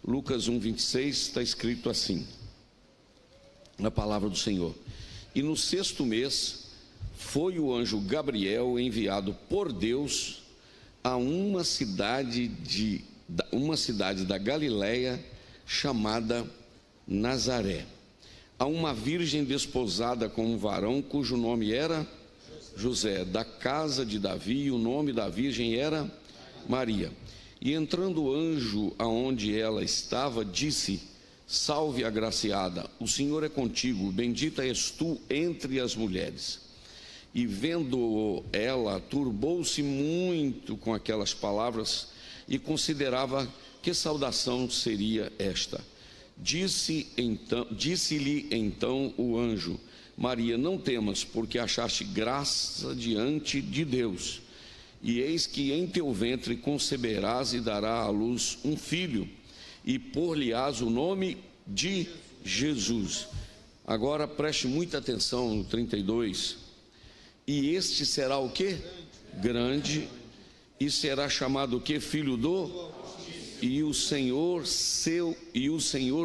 Lucas 1:26 está escrito assim, na palavra do Senhor: e no 6º mês foi o anjo Gabriel enviado por Deus a uma cidade da Galileia chamada Nazaré, a uma virgem desposada com um varão cujo nome era José, da casa de Davi, e o nome da virgem era Maria. E entrando o anjo aonde ela estava, disse: salve, agraciada, o Senhor é contigo, bendita és tu entre as mulheres. E vendo ela, turbou-se muito com aquelas palavras e considerava que saudação seria esta. Disse-lhe então o anjo: Maria, não temas, porque achaste graça diante de Deus. E eis que em teu ventre conceberás e darás à luz um filho, e por-lhe-ás o nome de Jesus. Agora preste muita atenção no 32. E este será o quê? Grande, e será chamado o quê? Filho do... E o Senhor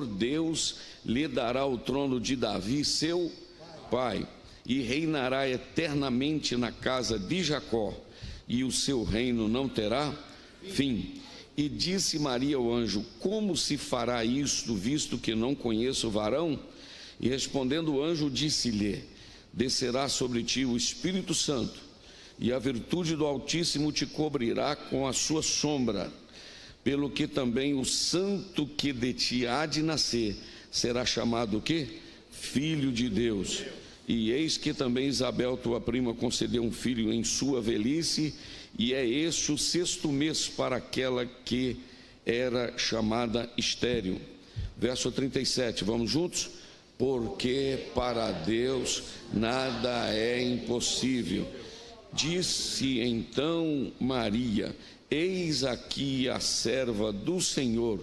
Deus lhe dará o trono de Davi, seu pai, e reinará eternamente na casa de Jacó, e o seu reino não terá fim. E disse Maria ao anjo: como se fará isto, visto que não conheço o varão? E respondendo o anjo, disse-lhe: descerá sobre ti o Espírito Santo, e a virtude do Altíssimo te cobrirá com a sua sombra. Pelo que também o santo que de ti há de nascer será chamado o quê? Filho de Deus. E eis que também Isabel, tua prima, concedeu um filho em sua velhice, e é este o 6º mês para aquela que era chamada estéril. Verso 37, vamos juntos? Porque para Deus nada é impossível. Disse então Maria: eis aqui a serva do Senhor,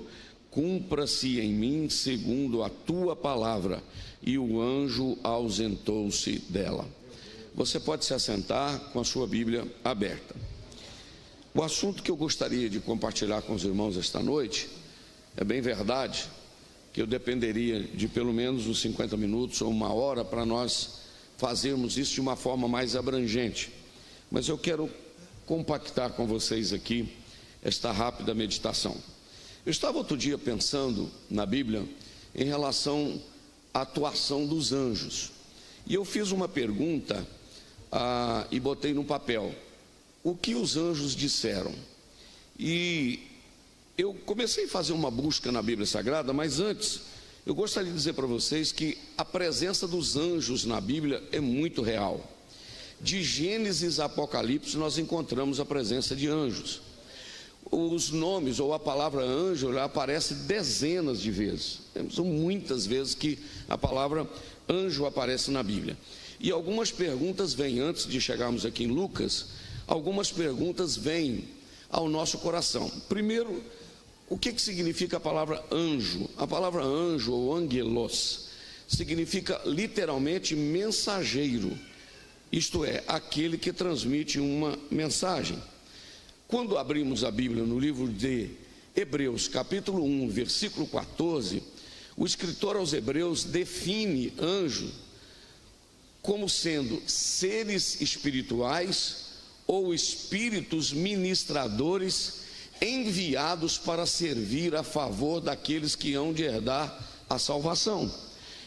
cumpra-se em mim segundo a tua palavra. E o anjo ausentou-se dela. Você pode se assentar com a sua Bíblia aberta. O assunto que eu gostaria de compartilhar com os irmãos esta noite, é bem verdade que eu dependeria de pelo menos uns 50 minutos ou 1 hora para nós fazermos isso de uma forma mais abrangente, mas eu quero compactar com vocês aqui esta rápida meditação. Eu estava outro dia pensando na Bíblia em relação à atuação dos anjos, e eu fiz uma pergunta e botei no papel: o que os anjos disseram? E eu comecei a fazer uma busca na Bíblia Sagrada, mas antes eu gostaria de dizer para vocês que a presença dos anjos na Bíblia é muito real. De Gênesis a Apocalipse nós encontramos a presença de anjos. Os nomes ou a palavra anjo, ela aparece dezenas de vezes. São muitas vezes que a palavra anjo aparece na Bíblia. E algumas perguntas vêm, antes de chegarmos aqui em Lucas, algumas perguntas vêm ao nosso coração. Primeiro, o que significa a palavra anjo? A palavra anjo ou angelos significa literalmente mensageiro. Isto é, aquele que transmite uma mensagem. Quando abrimos a Bíblia no livro de Hebreus, capítulo 1, versículo 14, o escritor aos Hebreus define anjo como sendo seres espirituais ou espíritos ministradores enviados para servir a favor daqueles que hão de herdar a salvação.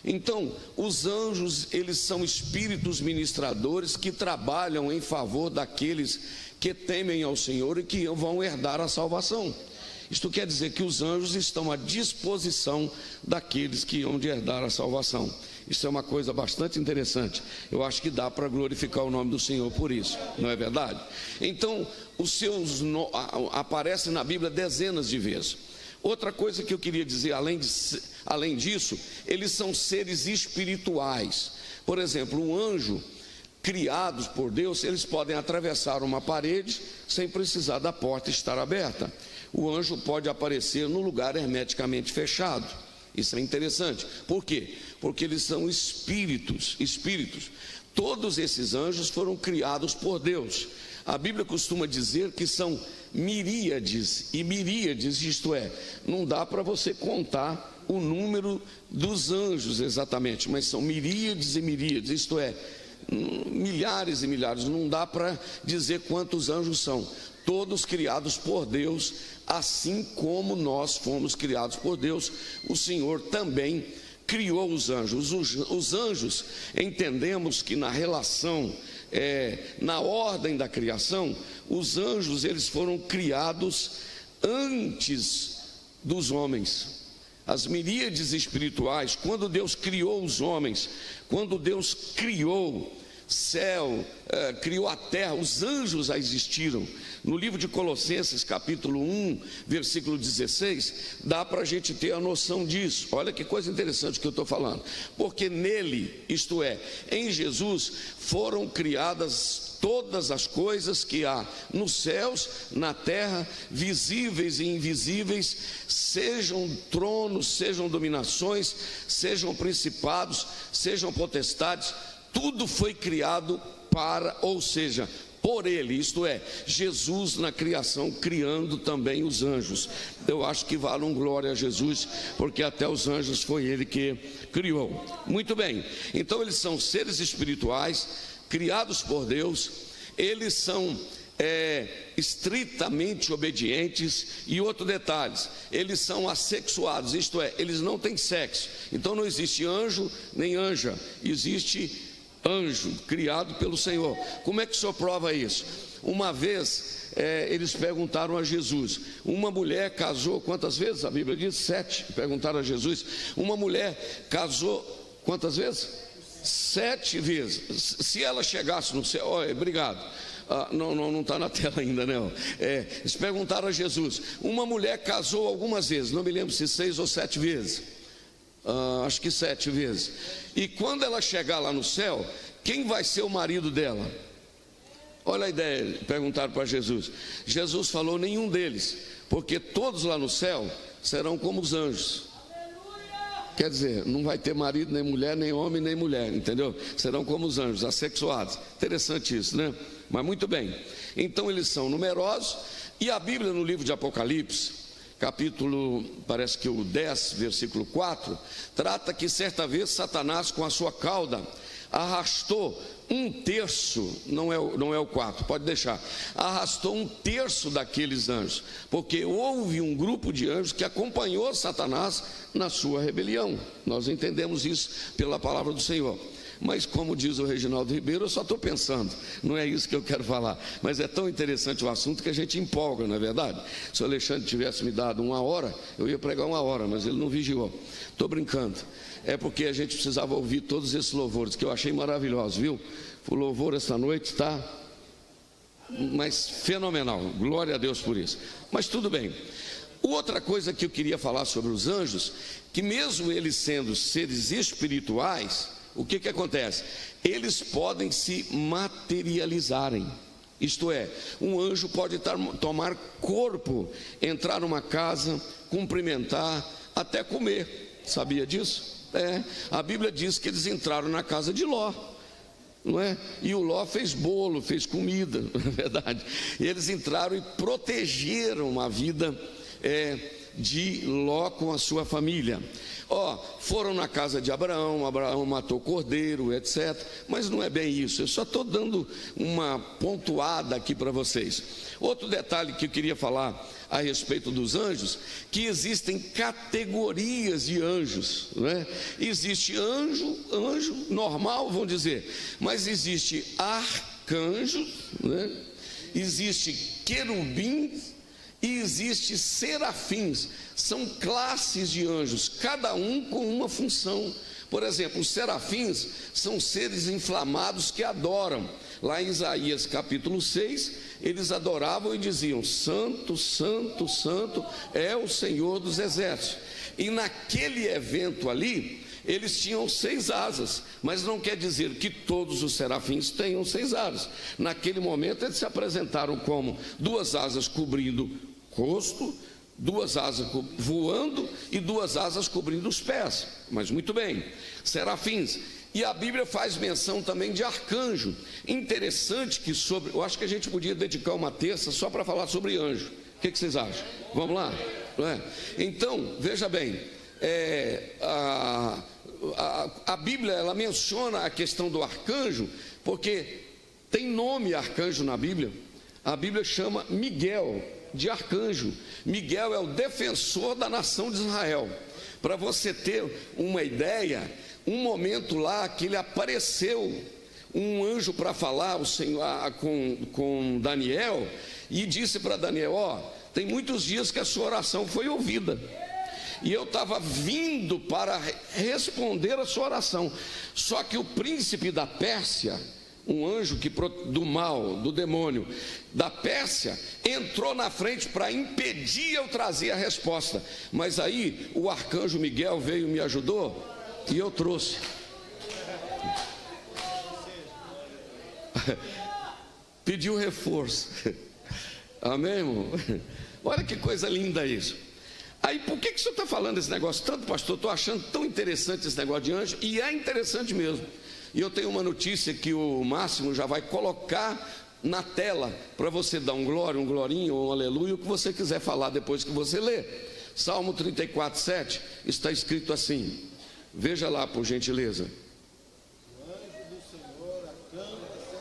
Então, os anjos, eles são espíritos ministradores que trabalham em favor daqueles que temem ao Senhor e que vão herdar a salvação. Isto quer dizer que os anjos estão à disposição daqueles que hão de herdar a salvação. Isso é uma coisa bastante interessante. Eu acho que dá para glorificar o nome do Senhor por isso, não é verdade? Então, os seus aparecem na Bíblia dezenas de vezes. Outra coisa que eu queria dizer, além disso, eles são seres espirituais. Por exemplo, um anjo, criados por Deus, eles podem atravessar uma parede sem precisar da porta estar aberta. O anjo pode aparecer no lugar hermeticamente fechado. Isso é interessante. Por quê? Porque eles são espíritos. Todos esses anjos foram criados por Deus. A Bíblia costuma dizer que são miríades e miríades, isto é, não dá para você contar o número dos anjos exatamente, mas são miríades e miríades, isto é, milhares e milhares, não dá para dizer quantos anjos são, todos criados por Deus, assim como nós fomos criados por Deus, o Senhor também criou os anjos. Os anjos, entendemos que na relação, na ordem da criação, os anjos eles foram criados antes dos homens. As miríades espirituais, quando Deus criou os homens, quando Deus criou céu, criou a terra, os anjos já existiram. No livro de Colossenses, capítulo 1, versículo 16, dá para a gente ter a noção disso. Olha que coisa interessante que eu estou falando. Porque nele, isto é, em Jesus, foram criadas todas as coisas que há nos céus, na terra, visíveis e invisíveis, sejam tronos, sejam dominações, sejam principados, sejam potestades, tudo foi criado para, ou seja, por ele, isto é, Jesus na criação, criando também os anjos. Eu acho que vale glória a Jesus, porque até os anjos foi ele que criou. Muito bem, então eles são seres espirituais, criados por Deus, eles são estritamente obedientes. E outro detalhe, eles são assexuados, isto é, eles não têm sexo. Então não existe anjo nem anja, existe anjo criado pelo Senhor. Como é que o Senhor prova isso? Uma vez eles perguntaram a Jesus, uma mulher casou quantas vezes? A Bíblia diz 7. Perguntaram a Jesus, uma mulher casou quantas vezes? 7 vezes. Se ela chegasse no céu, olha, obrigado. Não está na tela ainda, não. Eles perguntaram a Jesus, uma mulher casou algumas vezes, não me lembro se 6 ou 7 vezes. Acho que 7 vezes. E quando ela chegar lá no céu, quem vai ser o marido dela? Olha a ideia, perguntaram para Jesus. Jesus falou, nenhum deles, porque todos lá no céu serão como os anjos. Quer dizer, não vai ter marido, nem mulher, nem homem, nem mulher, entendeu? Serão como os anjos, assexuados. Interessante isso, né? Mas muito bem. Então eles são numerosos. E a Bíblia no livro de Apocalipse, capítulo, parece que o 10, versículo 4, trata que certa vez Satanás com a sua cauda arrastou 1/3, não é o 4, pode deixar, arrastou 1/3 daqueles anjos, porque houve um grupo de anjos que acompanhou Satanás na sua rebelião. Nós entendemos isso pela palavra do Senhor. Mas como diz o Reginaldo Ribeiro, eu só estou pensando, não é isso que eu quero falar, mas é tão interessante o assunto que a gente empolga, não é verdade? Se o Alexandre tivesse me dado 1 hora, eu ia pregar 1 hora, mas ele não vigiou. Estou brincando, é porque a gente precisava ouvir todos esses louvores, que eu achei maravilhosos, viu? O louvor esta noite está mas fenomenal, glória a Deus por isso. Mas tudo bem. Outra coisa que eu queria falar sobre os anjos, que mesmo eles sendo seres espirituais, o que acontece? Eles podem se materializarem. Isto é, um anjo pode tomar corpo, entrar numa casa, cumprimentar, até comer. Sabia disso? A Bíblia diz que eles entraram na casa de Ló, não é? E o Ló fez bolo, fez comida, não é verdade? E eles entraram e protegeram a vida de Ló com a sua família. Foram na casa de Abraão, Abraão matou cordeiro, etc. Mas não é bem isso, eu só estou dando uma pontuada aqui para vocês. Outro detalhe que eu queria falar a respeito dos anjos, que existem categorias de anjos, né? Existe anjo normal, vamos dizer, mas existe arcanjo, né? Existe querubins, e existe serafins, são classes de anjos, cada um com uma função. Por exemplo, os serafins são seres inflamados que adoram. Lá em Isaías capítulo 6, eles adoravam e diziam, santo, santo, santo é o Senhor dos exércitos. E naquele evento ali, eles tinham 6 asas, mas não quer dizer que todos os serafins tenham 6 asas. Naquele momento eles se apresentaram como 2 asas cobrindo o rosto, 2 asas voando e 2 asas cobrindo os pés. Mas muito bem, serafins. E a Bíblia faz menção também de arcanjo. Interessante que eu acho que a gente podia dedicar uma terça só para falar sobre anjo. O que vocês acham? Vamos lá? Não é? Então, veja bem, a Bíblia, ela menciona a questão do arcanjo, porque tem nome arcanjo na Bíblia. A Bíblia chama Miguel de arcanjo. Miguel é o defensor da nação de Israel. Para você ter uma ideia, um momento lá que ele apareceu, um anjo para falar o Senhor, com Daniel, e disse para Daniel: tem muitos dias que a sua oração foi ouvida, e eu estava vindo para responder a sua oração. Só que o príncipe da Pérsia, um anjo do mal, do demônio da Pérsia, entrou na frente para impedir eu trazer a resposta. Mas aí o arcanjo Miguel veio e me ajudou, e eu trouxe. Pediu reforço. Amém, irmão? Olha que coisa linda isso. Aí, por que o senhor está falando esse negócio tanto, pastor? Estou achando tão interessante esse negócio de anjo, e é interessante mesmo. E eu tenho uma notícia que o Máximo já vai colocar na tela, para você dar um glória, um glorinho, ou um aleluia, o que você quiser falar depois que você lê. Salmo 34, 7, está escrito assim. Veja lá, por gentileza. O anjo do Senhor acampa ao seu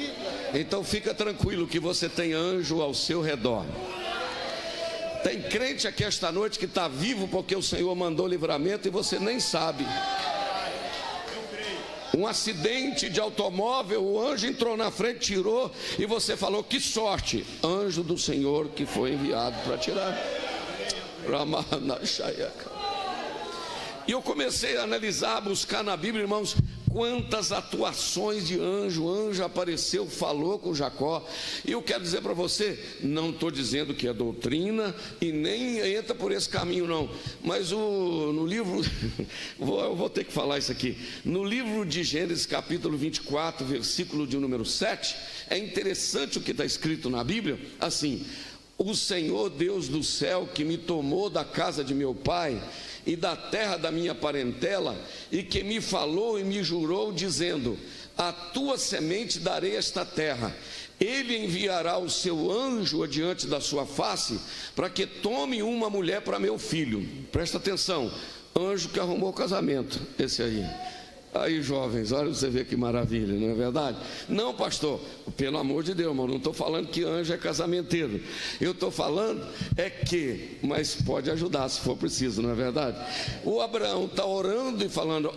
redor. Então fica tranquilo que você tem anjo ao seu redor. Tem crente aqui esta noite que está vivo porque o Senhor mandou livramento e você nem sabe. Um acidente de automóvel, o anjo entrou na frente, tirou, e você falou: que sorte, anjo do Senhor que foi enviado para tirar. E eu comecei a analisar, a buscar na Bíblia, irmãos, quantas atuações de anjo. O anjo apareceu, falou com Jacó. E eu quero dizer para você, não estou dizendo que é doutrina e nem entra por esse caminho não, mas no livro eu vou ter que falar isso aqui, no livro de Gênesis capítulo 24, versículo de número 7, é interessante o que está escrito na Bíblia, assim: o Senhor Deus do céu, que me tomou da casa de meu pai e da terra da minha parentela, e que me falou e me jurou, dizendo: a tua semente darei esta terra. Ele enviará o seu anjo adiante da sua face, para que tome uma mulher para meu filho. Presta atenção, anjo que arrumou o casamento, esse aí. Aí, jovens, olha, você vê que maravilha, não é verdade? Não, pastor, pelo amor de Deus, irmão, não estou falando que anjo é casamenteiro. Eu estou falando mas pode ajudar se for preciso, não é verdade? O Abraão está orando e falando: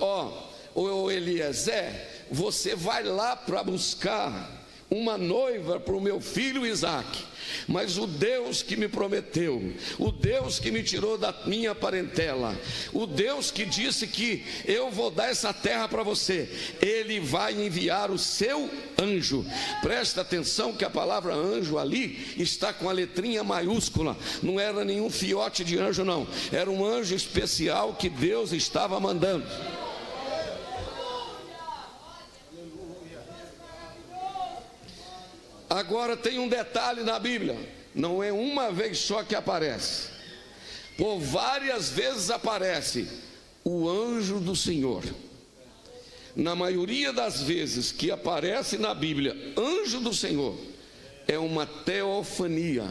ô Eliezer, você vai lá para buscar uma noiva para o meu filho Isaque. Mas o Deus que me prometeu, o Deus que me tirou da minha parentela, o Deus que disse que eu vou dar essa terra para você, Ele vai enviar o seu anjo. Presta atenção que a palavra anjo ali está com a letrinha maiúscula. Não era nenhum fiote de anjo não, era um anjo especial que Deus estava mandando. Agora tem um detalhe na Bíblia, não é uma vez só que aparece, por várias vezes aparece o anjo do Senhor. Na maioria das vezes que aparece na Bíblia anjo do Senhor, é uma teofania,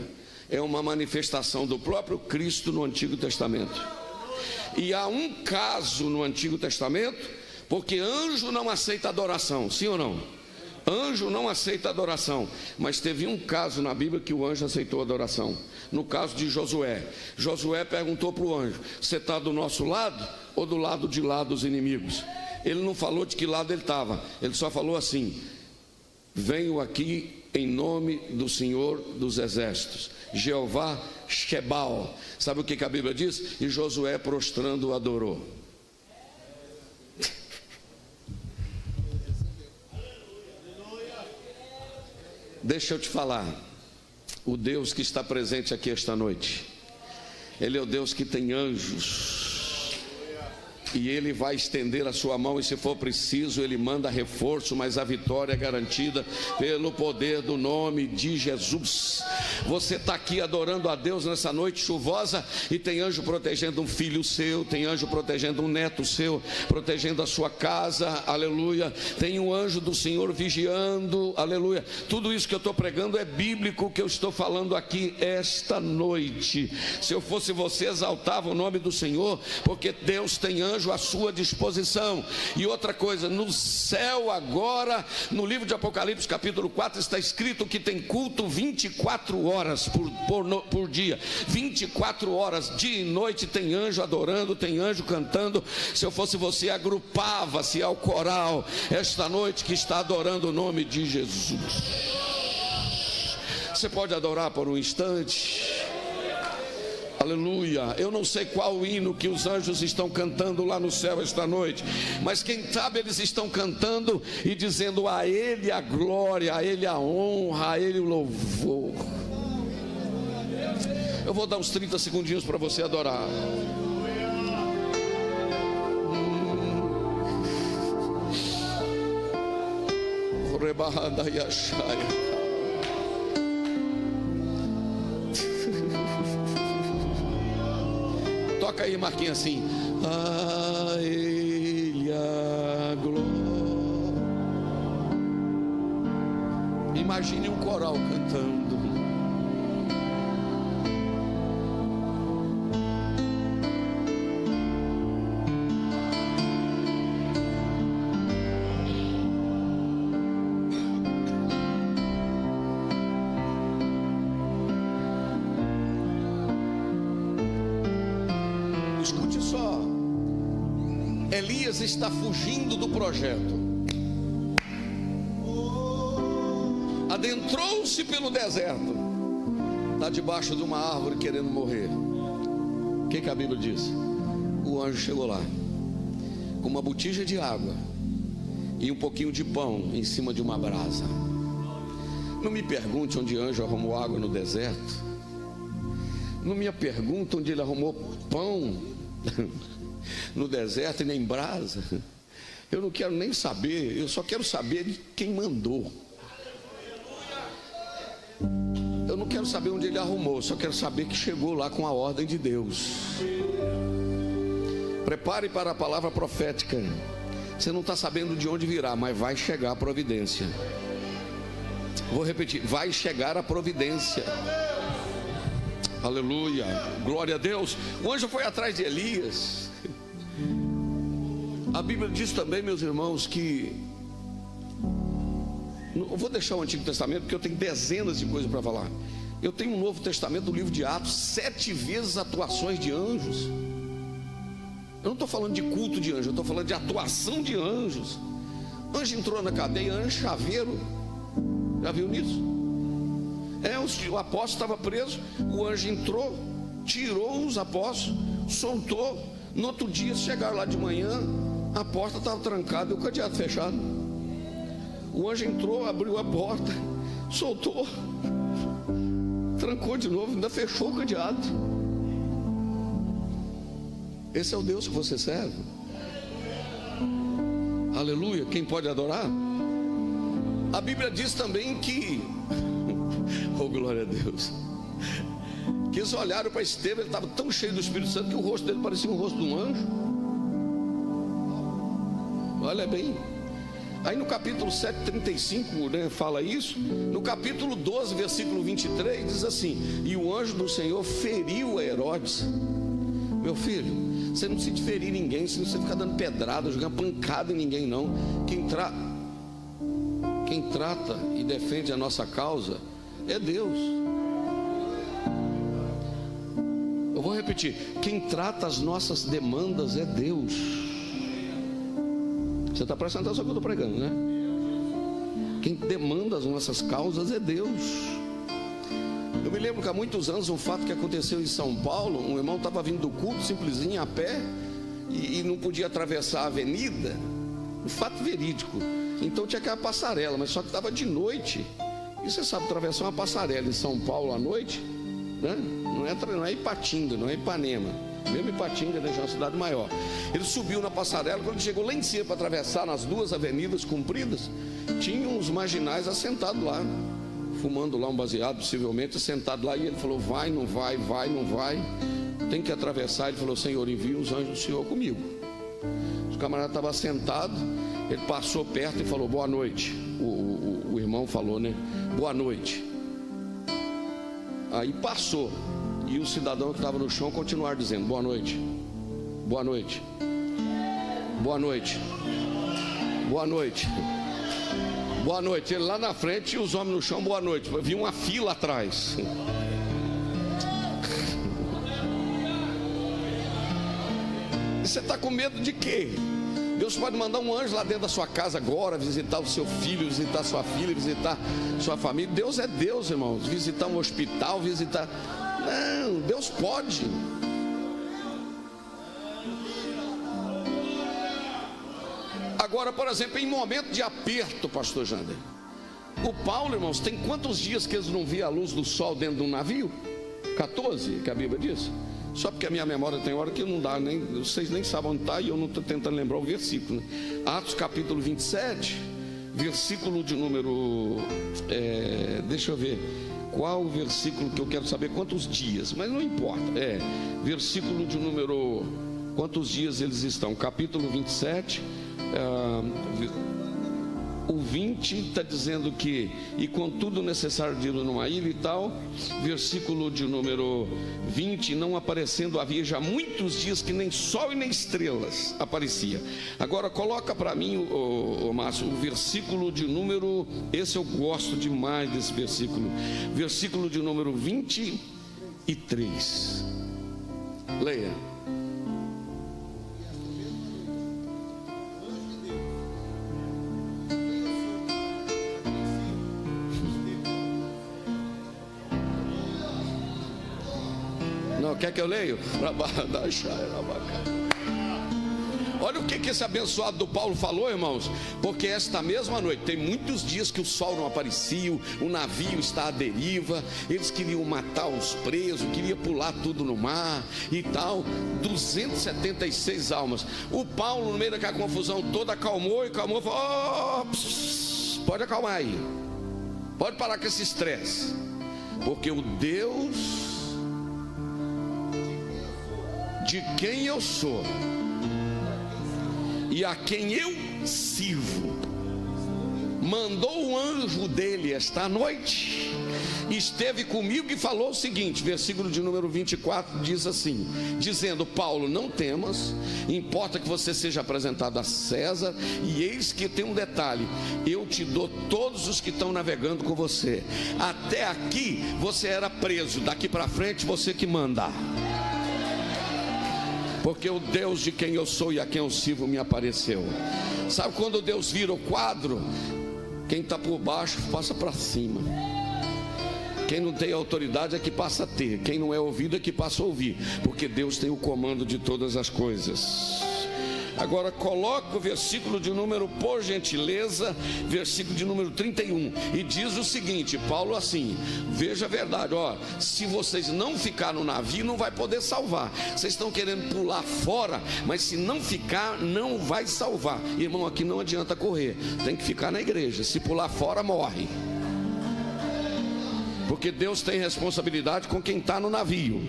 é uma manifestação do próprio Cristo no Antigo Testamento. E há um caso no Antigo Testamento, porque anjo não aceita adoração, sim ou não? Anjo não aceita adoração, mas teve um caso na Bíblia que o anjo aceitou adoração. No caso de Josué, Josué perguntou para o anjo: você está do nosso lado ou do lado de lá dos inimigos? Ele não falou de que lado ele estava, ele só falou assim: venho aqui em nome do Senhor dos Exércitos, Jeová Shebal. Sabe o que a Bíblia diz? E Josué, prostrando, adorou. Deixa eu te falar, o Deus que está presente aqui esta noite, Ele é o Deus que tem anjos e Ele vai estender a sua mão, e se for preciso Ele manda reforço, mas a vitória é garantida pelo poder do nome de Jesus. Você está aqui adorando a Deus nessa noite chuvosa, e tem anjo protegendo um filho seu, tem anjo protegendo um neto seu, protegendo a sua casa, aleluia. Tem um anjo do Senhor vigiando, aleluia. Tudo isso que eu estou pregando é bíblico, que eu estou falando aqui esta noite. Se eu fosse você, exaltava o nome do Senhor, porque Deus tem anjo à sua disposição. E outra coisa, no céu agora, no livro de Apocalipse capítulo 4, está escrito que tem culto 24 horas por dia, 24 horas, dia e noite, tem anjo adorando, tem anjo cantando. Se eu fosse você, agrupava-se ao coral esta noite que está adorando o nome de Jesus. Você pode adorar por um instante? Aleluia. Eu não sei qual hino que os anjos estão cantando lá no céu esta noite, mas quem sabe eles estão cantando e dizendo: a Ele a glória, a Ele a honra, a Ele o louvor. Eu vou dar uns 30 segundinhos para você adorar. Rebarrada e achaia. Toca aí, Marquinhos, assim: a Ele a glória. Imagine um coral cantando. Elias está fugindo do projeto, adentrou-se pelo deserto, está debaixo de uma árvore querendo morrer. O que a Bíblia diz? O anjo chegou lá com uma botija de água e um pouquinho de pão em cima de uma brasa. Não me pergunte onde anjo arrumou água no deserto. Não me pergunte onde ele arrumou pão no deserto e nem brasa. Eu não quero nem saber, eu só quero saber de quem mandou. Eu não quero saber onde ele arrumou, só quero saber que chegou lá com a ordem de Deus. Prepare para a palavra profética. Você não está sabendo de onde virá, mas vai chegar a providência. Vou repetir: vai chegar a providência. Aleluia, glória a Deus. O anjo foi atrás de Elias. A Bíblia diz também, meus irmãos, que... Eu vou deixar o Antigo Testamento, porque eu tenho dezenas de coisas para falar. Eu tenho um Novo Testamento, o livro de Atos, 7 vezes atuações de anjos. Eu não estou falando de culto de anjos, eu estou falando de atuação de anjos. Anjo entrou na cadeia, anjo chaveiro. Já viu nisso? O apóstolo estava preso, o anjo entrou, tirou os apóstolos, soltou. No outro dia, chegaram lá de manhã, a porta estava trancada e o cadeado fechado. O anjo entrou, abriu a porta, soltou, trancou de novo, ainda fechou o cadeado. Esse é o Deus que você serve. Aleluia. Quem pode adorar? A Bíblia diz também que oh, glória a Deus, que eles olharam para Estevão, ele estava tão cheio do Espírito Santo que o rosto dele parecia o rosto de um anjo. Olha bem. Aí no capítulo 7:35, né, fala isso. No capítulo 12, versículo 23, diz assim: e o anjo do Senhor feriu a Herodes. Meu filho, você não precisa ferir ninguém, você não precisa ficar dando pedrada, jogando pancada em ninguém, não. Quem trata e defende a nossa causa é Deus. Eu vou repetir: quem trata as nossas demandas é Deus. Você está prestando atenção no que eu estou pregando, né? Quem demanda as nossas causas é Deus. Eu me lembro que há muitos anos um fato que aconteceu em São Paulo. Um irmão estava vindo do culto simplesinho a pé e não podia atravessar a avenida. Um fato verídico. Então tinha aquela passarela, mas só que estava de noite. E você sabe, atravessar uma passarela em São Paulo à noite né? Não é Ipatinga, não é Ipanema. Mesmo Ipatinga, né, já é uma cidade maior. Ele subiu na passarela, quando chegou lá em cima para atravessar nas duas avenidas compridas, tinha uns marginais assentados lá, fumando lá um baseado, possivelmente, sentado lá, e ele falou: vai, não vai, vai, não vai, tem que atravessar. Ele falou: Senhor, envia os anjos do Senhor comigo. O camarada estava sentado, ele passou perto e falou: boa noite. O irmão falou, né? Boa noite. Aí passou, e o cidadão que estava no chão continuar dizendo: boa noite, boa noite, boa noite, boa noite, boa noite. Ele lá na frente e os homens no chão: boa noite. Vi uma fila atrás. E você está com medo de quê? Deus pode mandar um anjo lá dentro da sua casa agora, visitar o seu filho, visitar sua filha, visitar sua família. Deus é Deus, irmãos. Visitar um hospital, visitar... Não, Deus pode. Agora, por exemplo, em momento de aperto, pastor Jander, o Paulo, irmãos, tem quantos dias que eles não viam a luz do sol dentro de um navio? 14, que a Bíblia diz. Só porque a minha memória tem hora que não dá, nem, vocês nem sabem onde está, e eu não estou tentando lembrar o versículo, né? Atos capítulo 27, versículo de número, deixa eu ver, qual o versículo que eu quero saber quantos dias, mas não importa, versículo de número, quantos dias eles estão, capítulo 27, o 20 está dizendo que, e contudo necessário de ir numa ilha e tal. Versículo de número 20, não aparecendo havia já muitos dias que nem sol e nem estrelas aparecia. Agora coloca para mim, o Márcio, o versículo de número, esse eu gosto demais desse versículo, versículo de número 23. Leia. Não, quer que eu leio? Olha o que esse abençoado do Paulo falou, irmãos. Porque esta mesma noite, tem muitos dias que o sol não aparecia, o navio está à deriva, eles queriam matar os presos, queriam pular tudo no mar e tal. 276 almas. O Paulo, no meio daquela confusão toda, acalmou e falou: pode acalmar aí, pode parar com esse estresse, porque o Deus de quem eu sou e a quem eu sirvo mandou o anjo dele esta noite, esteve comigo e falou o seguinte, versículo de número 24 diz assim, dizendo: Paulo, não temas, importa que você seja apresentado a César, e eis que tem um detalhe: eu te dou todos os que estão navegando com você. Até aqui você era preso, daqui para frente você que manda, porque o Deus de quem eu sou e a quem eu sirvo me apareceu. Sabe quando Deus vira o quadro? Quem está por baixo passa para cima. Quem não tem autoridade é que passa a ter. Quem não é ouvido é que passa a ouvir, porque Deus tem o comando de todas as coisas. Agora coloca o versículo de número, por gentileza, versículo de número 31, e diz o seguinte, Paulo assim: veja a verdade, ó, se vocês não ficar no navio, não vai poder salvar. Vocês estão querendo pular fora, mas se não ficar, não vai salvar. Irmão, aqui não adianta correr, tem que ficar na igreja. Se pular fora, morre, porque Deus tem responsabilidade com quem está no navio.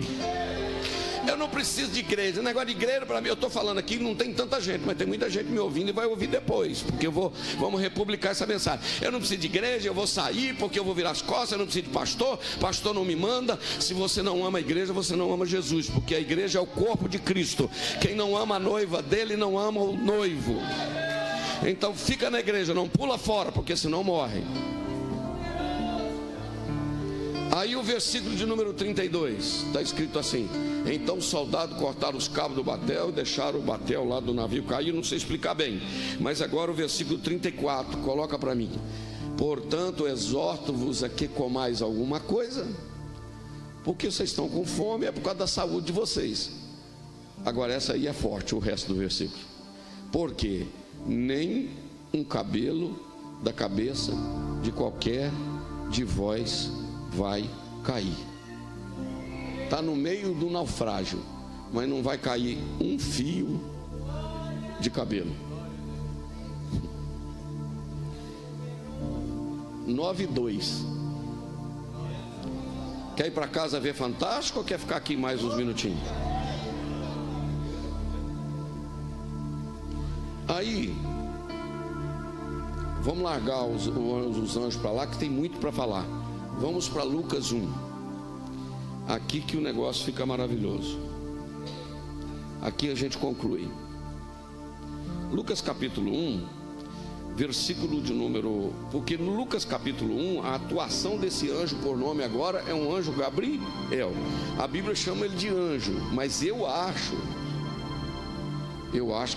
Eu não preciso de igreja. O negócio de igreja para mim, eu estou falando aqui, não tem tanta gente, mas tem muita gente me ouvindo e vai ouvir depois, porque vamos republicar essa mensagem. Eu não preciso de igreja, eu vou sair porque eu vou virar as costas. Eu não preciso de pastor, pastor não me manda. Se você não ama a igreja, você não ama Jesus, porque a igreja é o corpo de Cristo. Quem não ama a noiva dele não ama o noivo. Então fica na igreja, não pula fora, porque senão morre. Aí o versículo de número 32 está escrito assim: então os soldados cortaram os cabos do batel e deixaram o batel lá do navio cair. Não sei explicar bem, mas agora o versículo 34, coloca para mim: portanto exorto-vos a que comais alguma coisa, porque vocês estão com fome, é por causa da saúde de vocês. Agora essa aí é forte, o resto do versículo: porque nem um cabelo da cabeça de qualquer de vós vai cair. está no meio do naufrágio, mas não vai cair um fio de cabelo. 9:02. Quer ir para casa ver Fantástico ou quer ficar aqui mais uns minutinhos? Aí, vamos largar os anjos para lá, que tem muito para falar. Vamos para Lucas 1. Aqui que o negócio fica maravilhoso. Aqui a gente conclui. Lucas capítulo 1, versículo de número... Porque no Lucas capítulo 1, a atuação desse anjo por nome agora é um anjo Gabriel. A Bíblia chama ele de anjo, mas eu acho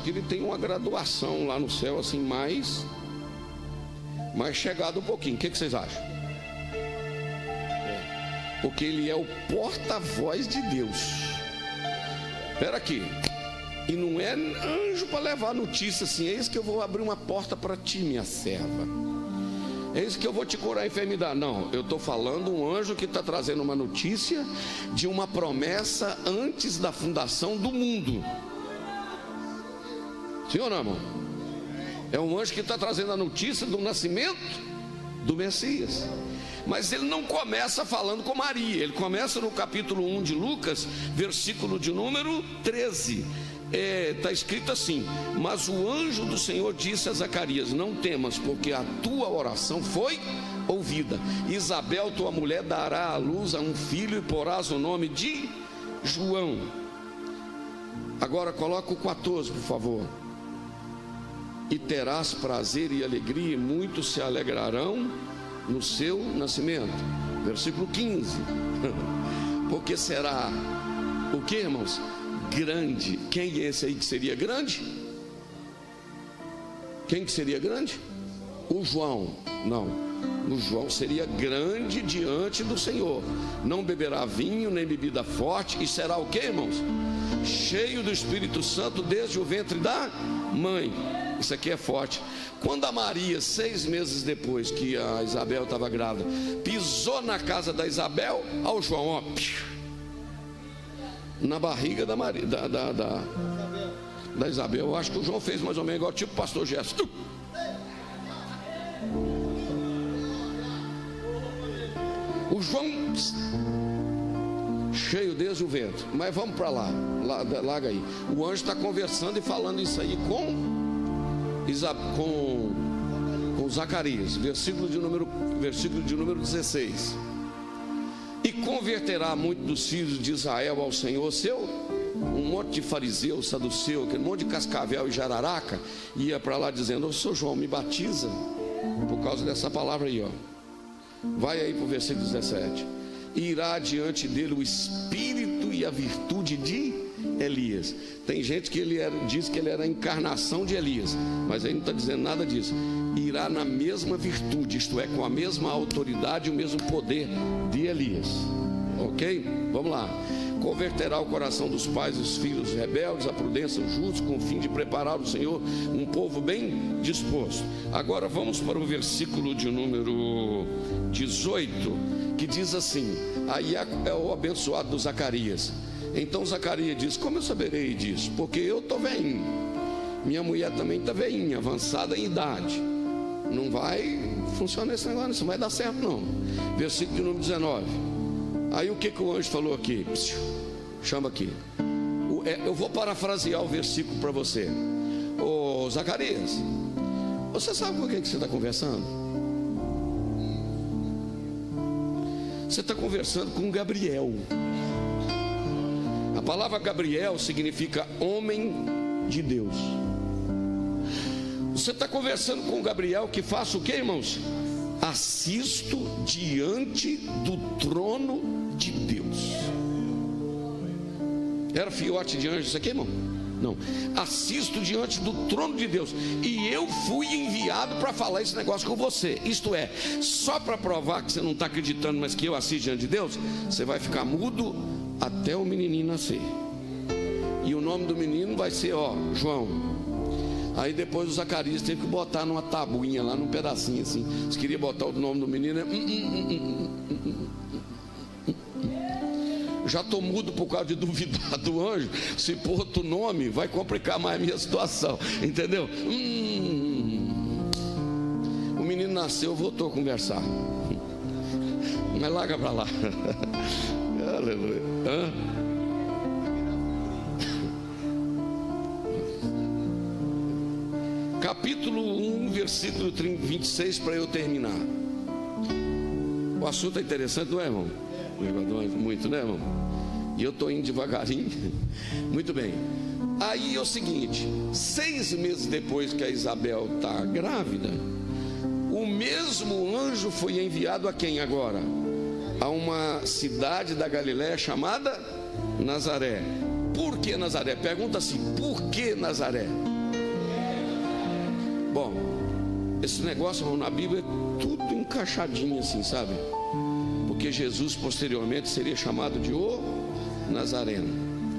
que ele tem uma graduação lá no céu, assim, mais chegado um pouquinho. O que vocês acham? Porque ele é o porta-voz de Deus. Espera aqui. E não é anjo para levar notícia assim: eis que eu vou abrir uma porta para ti, minha serva, eis que eu vou te curar a enfermidade. Não, eu estou falando um anjo que está trazendo uma notícia de uma promessa antes da fundação do mundo. Sim ou não, irmão? É um anjo que está trazendo a notícia do nascimento do Messias. Mas ele não começa falando com Maria. Ele começa no capítulo 1 de Lucas, versículo de número 13. Está escrito assim: mas o anjo do Senhor disse a Zacarias: não temas, porque a tua oração foi ouvida. Isabel, tua mulher, dará à luz a um filho e porás o nome de João. Agora coloca o 14, por favor. E terás prazer e alegria, e muitos se alegrarão no seu nascimento. Versículo 15. Porque será o que, irmãos? Grande. Quem é esse aí que seria grande? Quem que seria grande? O João. Não, o João seria grande diante do Senhor. Não beberá vinho nem bebida forte. E será o que, irmãos? Cheio do Espírito Santo desde o ventre da mãe. Isso aqui é forte. Quando a Maria, 6 meses depois que a Isabel estava grávida, pisou na casa da Isabel, ao João, ó, na barriga da Maria, da Isabel. Eu acho que o João fez mais ou menos igual tipo o pastor Gerson. O João cheio desde o ventre. Mas vamos para lá, larga aí. O anjo está conversando e falando isso aí com Zacarias, versículo de número 16. E converterá muito dos filhos de Israel ao Senhor seu. Um monte de fariseu, saduceu, aquele monte de cascavel e jararaca ia para lá dizendo: ô Sr. João, me batiza, por causa dessa palavra aí, ó. Vai aí para o versículo 17. Irá diante dele o espírito e a virtude de Elias. Tem gente que diz que ele era a encarnação de Elias, mas ele não está dizendo nada disso. Irá na mesma virtude, isto é, com a mesma autoridade e o mesmo poder de Elias. Ok? Vamos lá. Converterá o coração dos pais e dos filhos rebeldes à prudência dos justos, com o fim de preparar o Senhor um povo bem disposto. Agora vamos para o versículo de número 18, que diz assim: aí é o abençoado do Zacarias. Então Zacarias diz: como eu saberei disso? Porque eu estou velhinho, minha mulher também está velhinha, avançada em idade. Não vai funcionar esse negócio, isso não vai dar certo não. Versículo de número 19. Aí o que o anjo falou aqui? Chama aqui. Eu vou parafrasear o versículo para você. Ô Zacarias, você sabe com quem que você está conversando? Você está conversando com Gabriel. A palavra Gabriel significa homem de Deus. Você está conversando com Gabriel, que faça o que, irmãos? Assisto diante do trono de Deus. Era fiote de anjo isso aqui, irmão? Não. Assisto diante do trono de Deus. E eu fui enviado para falar esse negócio com você. Isto é, só para provar que você não está acreditando, mas que eu assisto diante de Deus, você vai ficar mudo até o menininho nascer. E o nome do menino vai ser, ó, João. Aí depois o Zacarias teve que botar numa tabuinha lá, num pedacinho assim. Se queria botar o nome do menino, já estou mudo por causa de duvidar do anjo. Se pôr outro nome, vai complicar mais a minha situação, entendeu? O menino nasceu, voltou a conversar, mas larga para lá. Aleluia. Capítulo 1, versículo 26, para eu terminar. O assunto é interessante, não é, irmão? Muito, né, irmão? E eu estou indo devagarinho. Muito bem. Aí é o seguinte: 6 meses depois que a Isabel está grávida, o mesmo anjo foi enviado a quem agora? A uma cidade da Galiléia chamada Nazaré. Por que Nazaré? Pergunta assim: por que Nazaré? Bom, esse negócio, irmão, na Bíblia é tudo encaixadinho assim, sabe? Porque Jesus posteriormente seria chamado de o Nazareno.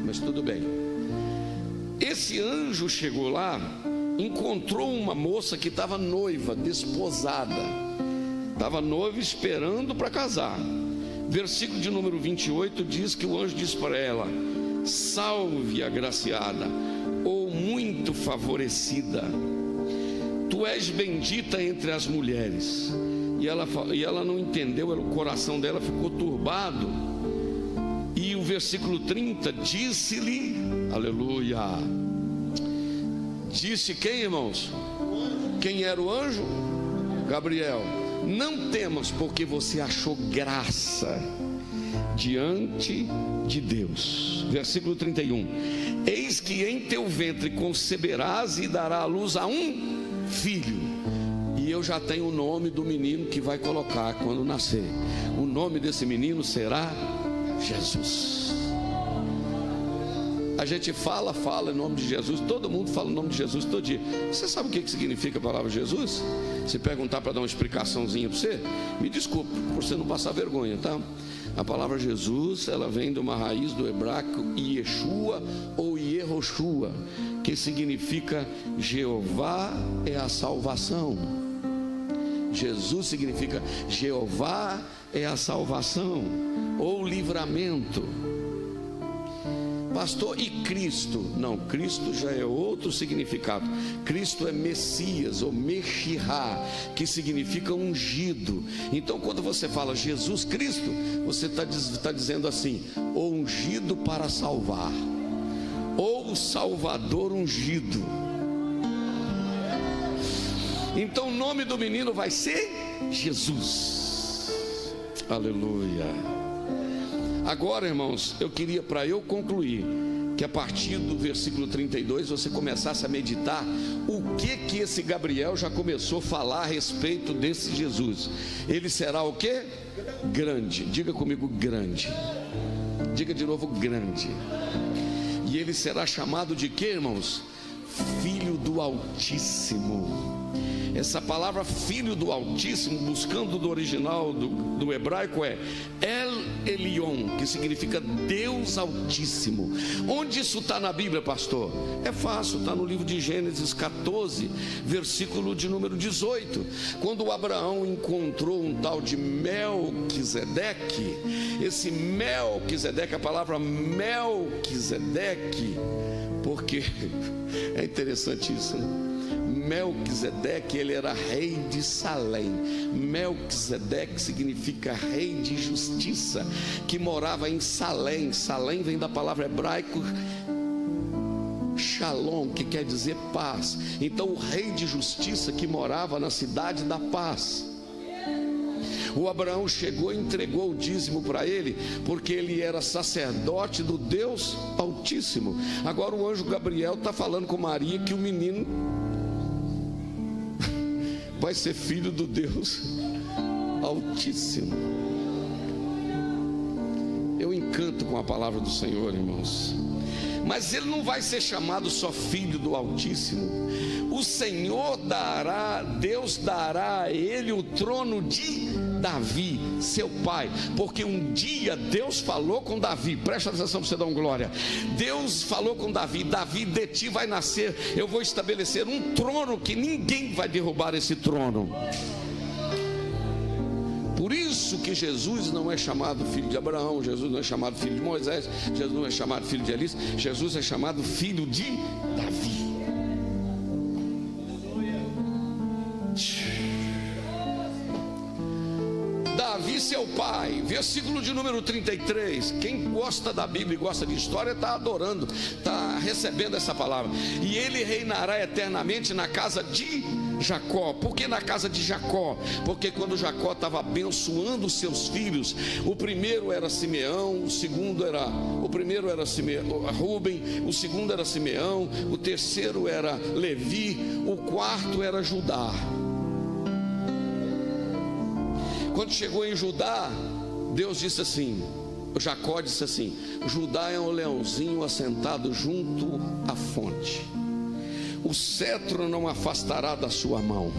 Mas tudo bem. Esse anjo chegou lá, encontrou uma moça que estava noiva, desposada, estava noiva esperando para casar. Versículo de número 28 diz que o anjo disse para ela: salve, agraciada, ou muito favorecida, tu és bendita entre as mulheres. E ela não entendeu, o coração dela ficou turbado. E o versículo 30 disse-lhe, aleluia, disse quem, irmãos? Quem era o anjo? Gabriel: não temas, porque você achou graça diante de Deus. Versículo 31: eis que em teu ventre conceberás e dará à luz a um filho. E eu já tenho o nome do menino que vai colocar quando nascer. O nome desse menino será Jesus. A gente fala em nome de Jesus, todo mundo fala o nome de Jesus todo dia. Você sabe o que significa a palavra Jesus? Se perguntar para dar uma explicaçãozinha para você, me desculpe, por você não passar vergonha, tá? A palavra Jesus, ela vem de uma raiz do hebraico Yeshua ou Yehoshua, que significa Jeová é a salvação. Jesus significa Jeová é a salvação ou livramento. Pastor, e Cristo? Não, Cristo já é outro significado. Cristo é Messias ou Meshirá, que significa ungido. Então quando você fala Jesus Cristo, você está dizendo assim: o ungido para salvar, ou o Salvador ungido. Então o nome do menino vai ser Jesus. Aleluia. Agora, irmãos, eu queria, para eu concluir, que a partir do versículo 32 você começasse a meditar o que esse Gabriel já começou a falar a respeito desse Jesus. Ele será o quê? Grande. Diga comigo, grande. Diga de novo, grande. E ele será chamado de quê, irmãos? Filho do Altíssimo. Essa palavra filho do Altíssimo, buscando do original do hebraico, é El Elyon, que significa Deus Altíssimo. Onde isso está na Bíblia, pastor? É fácil, está no livro de Gênesis 14, versículo de número 18. Quando Abraão encontrou um tal de Melquisedeque, esse Melquisedeque, a palavra Melquisedeque, porque é interessante isso, né? Melquisedeque, ele era rei de Salém. Melquisedeque significa rei de justiça, que morava em Salém. Salém vem da palavra hebraico Shalom, que quer dizer paz. Então o rei de justiça que morava na cidade da paz. O Abraão chegou e entregou o dízimo para ele, porque ele era sacerdote do Deus Altíssimo. Agora o anjo Gabriel está falando com Maria que o menino vai ser filho do Deus Altíssimo. Eu encanto com a palavra do Senhor, irmãos. Mas ele não vai ser chamado só filho do Altíssimo. O Senhor dará, Deus dará a ele o trono de Davi, seu pai, porque um dia Deus falou com Davi. Presta atenção para você dar uma glória. Deus falou com Davi: Davi, de ti vai nascer, eu vou estabelecer um trono que ninguém vai derrubar esse trono. Por isso que Jesus não é chamado filho de Abraão, Jesus não é chamado filho de Moisés, Jesus não é chamado filho de Elias, Jesus é chamado filho de Davi. Davi, seu pai, versículo de número 33. Quem gosta da Bíblia e gosta de história está adorando, está recebendo essa palavra. E ele reinará eternamente na casa de Jacó. Por que na casa de Jacó? Porque quando Jacó estava abençoando os seus filhos, o primeiro era Simeão, o primeiro era Rúben, o segundo era Simeão, o terceiro era Levi, o quarto era Judá. Quando chegou em Judá, Deus disse assim, Jacó disse assim: Judá é um leãozinho assentado junto à fonte, o cetro não afastará da sua mão.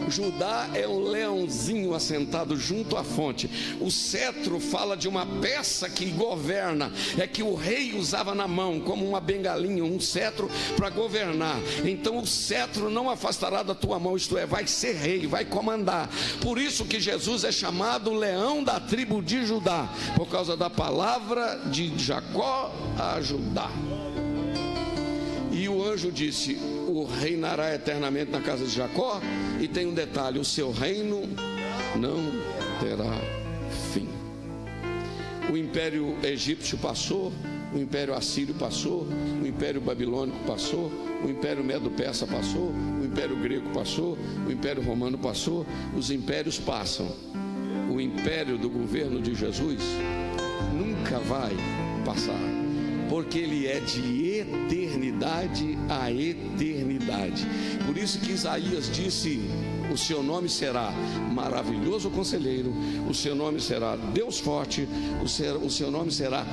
Judá é um leãozinho assentado junto à fonte. O cetro fala de uma peça que governa, é que o rei usava na mão como uma bengalinha, um cetro para governar. Então o cetro não afastará da tua mão, isto é, vai ser rei, vai comandar. Por isso que Jesus é chamado leão da tribo de Judá, por causa da palavra de Jacó a Judá. E o anjo disse: o reinará eternamente na casa de Jacó. E tem um detalhe: o seu reino não terá fim. O império egípcio passou, o império assírio passou, o império babilônico passou, o império medo-persa passou, o império grego passou, o império romano passou. Os impérios passam. O império do governo de Jesus nunca vai passar, porque ele é de eternidade a eternidade. Por isso que Isaías disse: o seu nome será maravilhoso conselheiro, o seu nome será Deus forte, o seu nome será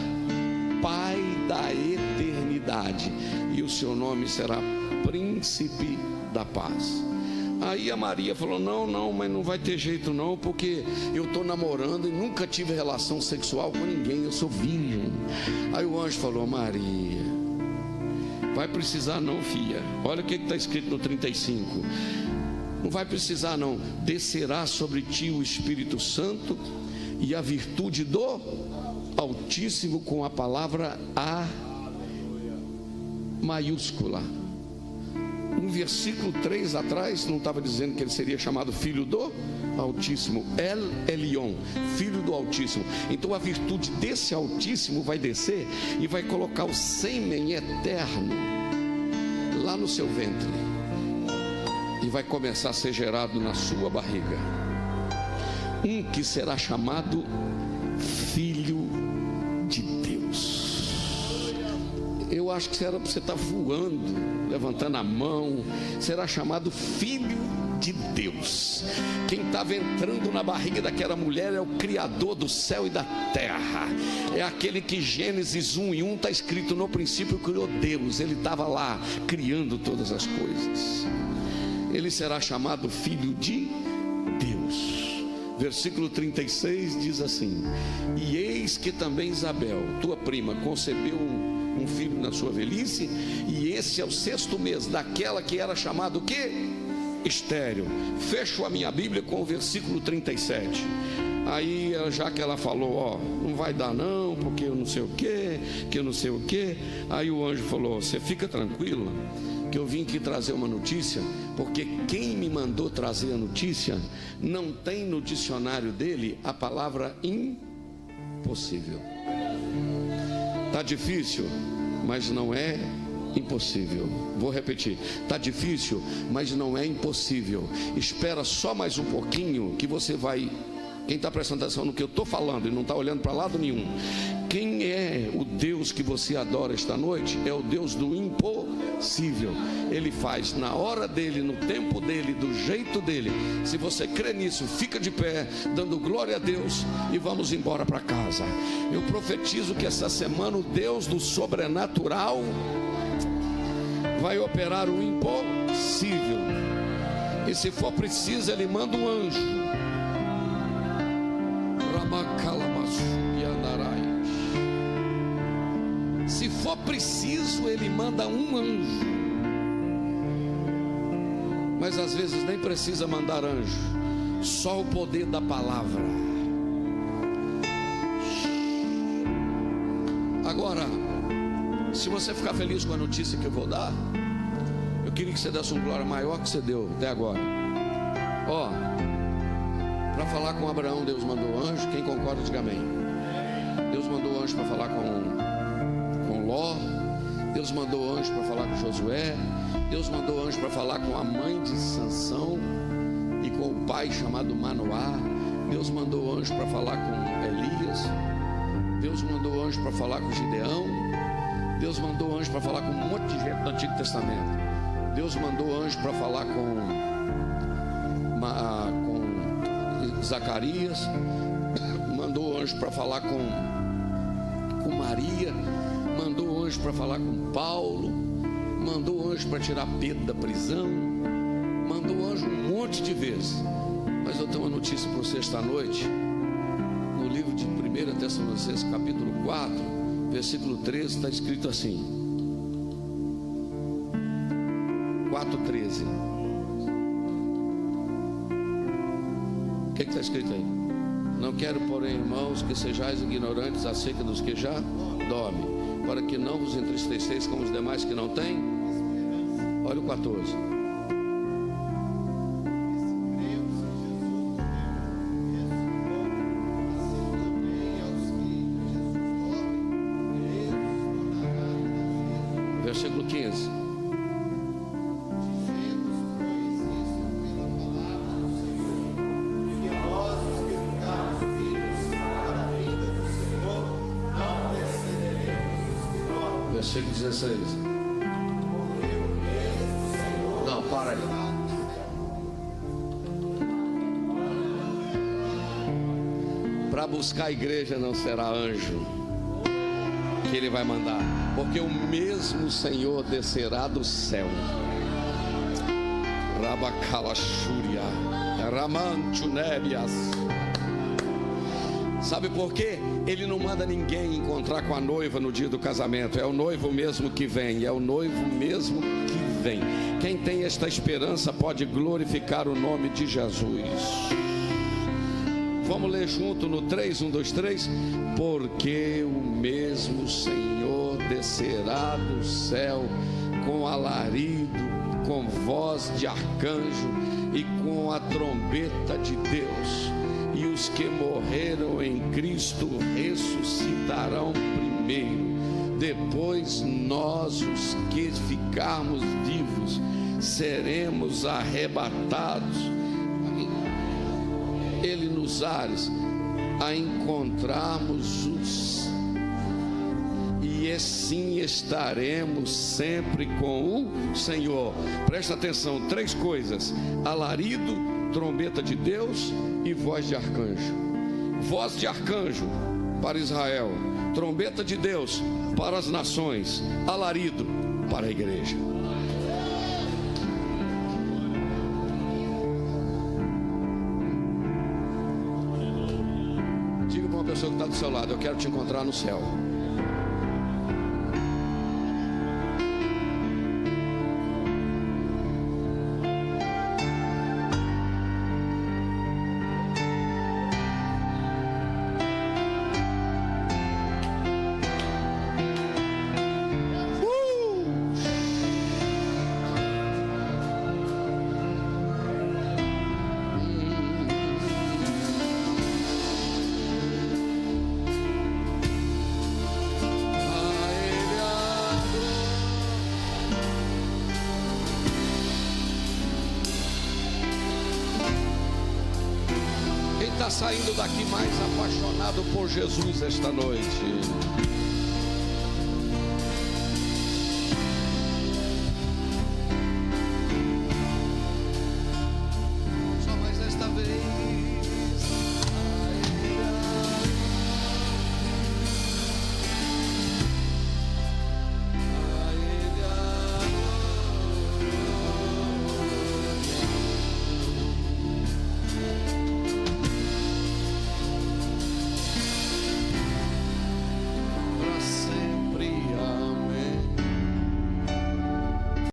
Pai da eternidade, e o seu nome será Príncipe da paz. Aí a Maria falou: não, mas não vai ter jeito não, porque eu estou namorando e nunca tive relação sexual com ninguém, eu sou virgem. Aí o anjo falou: Maria, vai precisar não, filha. Olha o que está escrito no 35. Não vai precisar não. Descerá sobre ti o Espírito Santo e a virtude do Altíssimo, com a palavra A maiúscula. Um versículo 3 atrás não estava dizendo que ele seria chamado filho do Altíssimo, El Elyon, filho do Altíssimo. Então a virtude desse Altíssimo vai descer e vai colocar o sêmen eterno lá no seu ventre, e vai começar a ser gerado na sua barriga um que será chamado Filho de Deus. Eu acho que será para você estar voando, levantando a mão, será chamado Filho de Deus. Quem estava entrando na barriga daquela mulher é o Criador do céu e da terra. É aquele que Gênesis 1:1 está escrito: no princípio criou Deus. Ele estava lá criando todas as coisas. Ele será chamado Filho de Deus. Versículo 36 diz assim: e eis que também Isabel, tua prima, concebeu um filho na sua velhice, e esse é o 6º mês daquela que era chamado o quê? Estéril. Fecho a minha Bíblia com o versículo 37. Aí, já que ela falou: não vai dar não, porque eu não sei o que. Aí o anjo falou: você fica tranquila, que eu vim aqui trazer uma notícia, porque quem me mandou trazer a notícia não tem no dicionário dele a palavra impossível. Está difícil, mas não é impossível. Vou repetir: está difícil, mas não é impossível. Espera só mais um pouquinho que você vai. Quem está prestando atenção no que eu estou falando e não está olhando para lado nenhum, quem é o Deus que você adora esta noite? É o Deus do impossível. Ele faz na hora dele, no tempo dele, do jeito dele. Se você crê nisso, fica de pé, dando glória a Deus, e vamos embora para casa. Eu profetizo que essa semana o Deus do sobrenatural vai operar o impossível, e se for preciso ele manda um anjo. Se for preciso ele manda um anjo mas às vezes nem precisa mandar anjo, só o poder da palavra. Agora, se você ficar feliz com a notícia que eu vou dar, eu queria que você desse uma glória maior que você deu até agora. Ó, para falar com Abraão, Deus mandou anjo. Quem concorda, diga amém. Deus mandou anjo para falar com Ló. Deus mandou anjo para falar com Josué. Deus mandou anjo para falar com a mãe de Sansão e com o pai chamado Manoá. Deus mandou anjo para falar com Elias. Deus mandou anjo para falar com Gideão. Deus mandou anjo para falar com um monte de gente do Antigo Testamento. Deus mandou anjo para falar com Zacarias. Mandou anjo para falar com Maria. Mandou anjo para falar com Paulo. Mandou anjo para tirar Pedro da prisão. Mandou anjo um monte de vezes. Mas eu tenho uma notícia para você esta noite. No livro de 1 Tessalonicenses, capítulo 4, versículo 13, está escrito assim: 4:13. O que está escrito aí? Não quero, porém, irmãos, que sejais ignorantes acerca dos que já dormem, para que não vos entristeceis como os demais que não têm. Olha o 14. Versículo 15. Versículo 16. Não, para aí. Para buscar a igreja não será anjo que ele vai mandar, porque o mesmo Senhor descerá do céu. Rabacalachúria, Ramanchunébias. Sabe por quê? Ele não manda ninguém encontrar com a noiva no dia do casamento. É o noivo mesmo que vem. É o noivo mesmo que vem. Quem tem esta esperança pode glorificar o nome de Jesus. Vamos ler junto no 3, 1, 2, 3. Porque o mesmo Senhor descerá do céu com alarido, com voz de arcanjo e com a trombeta de Deus. E os que morreram em Cristo ressuscitarão primeiro. Depois nós, os que ficarmos vivos, seremos arrebatados. Ele nos ares, a encontrarmos os, e assim estaremos sempre com o Senhor. Presta atenção, 3 coisas: alarido, trombeta de Deus e voz de arcanjo. Voz de arcanjo para Israel, trombeta de Deus para as nações, alarido para a igreja. Diga para uma pessoa que está do seu lado: eu quero te encontrar no céu. Saindo daqui mais apaixonado por Jesus esta noite.